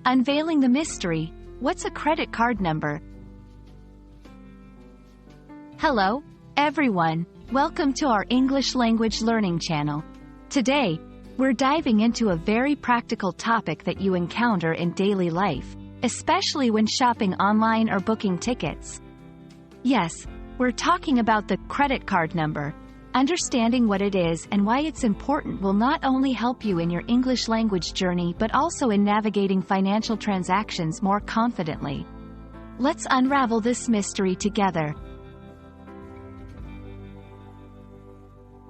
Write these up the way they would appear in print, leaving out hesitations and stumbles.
Unveiling the mystery. What's a credit card number? Hello, everyone. Welcome to our English language learning channel. Today, we're diving into a very practical topic that you encounter in daily life, especially when shopping online or booking tickets. Yes, we're talking about the credit card number. Understanding what it is and why it's important will not only help you in your English language journey but also in navigating financial transactions more confidently. Let's unravel this mystery together.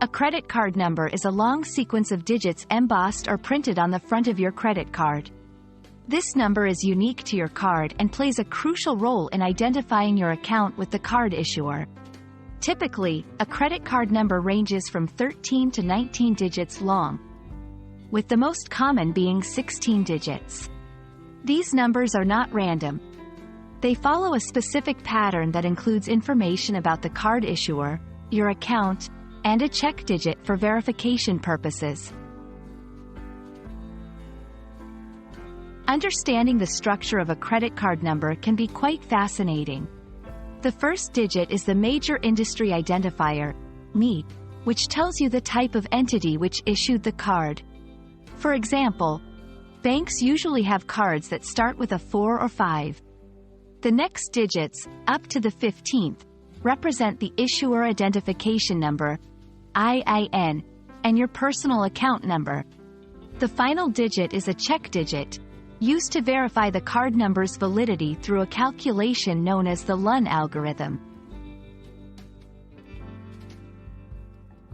A credit card number is a long sequence of digits embossed or printed on the front of your credit card. This number is unique to your card and plays a crucial role in identifying your account with the card issuer. Typically, a credit card number ranges from 13 to 19 digits long, with the most common being 16 digits. These numbers are not random. They follow a specific pattern that includes information about the card issuer, your account, and a check digit for verification purposes. Understanding the structure of a credit card number can be quite fascinating. The first digit is the major industry identifier, ME, which tells you the type of entity which issued the card. For example, banks usually have cards that start with a 4 or 5. The next digits, up to the 15th, represent the issuer identification number, IIN, and your personal account number. The final digit is a check digit, used to verify the card number's validity through a calculation known as the LUN algorithm.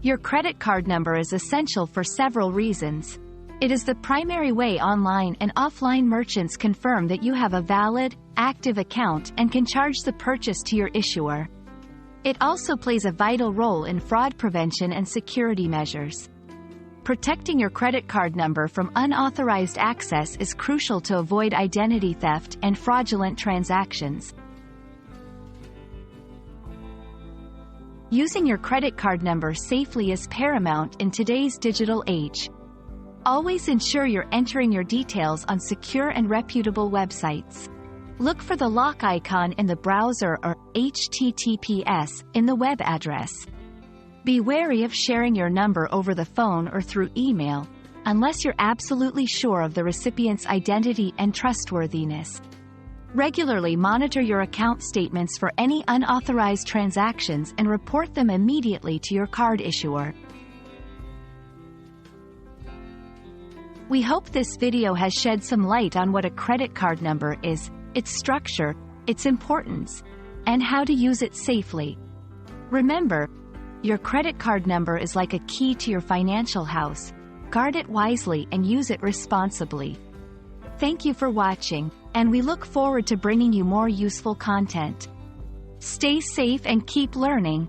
Your credit card number is essential for several reasons. It is the primary way online and offline merchants confirm that you have a valid, active account and can charge the purchase to your issuer. It also plays a vital role in fraud prevention and security measures. Protecting your credit card number from unauthorized access is crucial to avoid identity theft and fraudulent transactions. Using your credit card number safely is paramount in today's digital age. Always ensure you're entering your details on secure and reputable websites. Look for the lock icon in the browser or HTTPS in the web address. Be wary of sharing your number over the phone or through email, unless you're absolutely sure of the recipient's identity and trustworthiness. Regularly monitor your account statements for any unauthorized transactions and report them immediately to your card issuer. We hope this video has shed some light on what a credit card number is, its structure, its importance, and how to use it safely. Remember, your credit card number is like a key to your financial house. Guard it wisely and use it responsibly. Thank you for watching, and we look forward to bringing you more useful content. Stay safe and keep learning.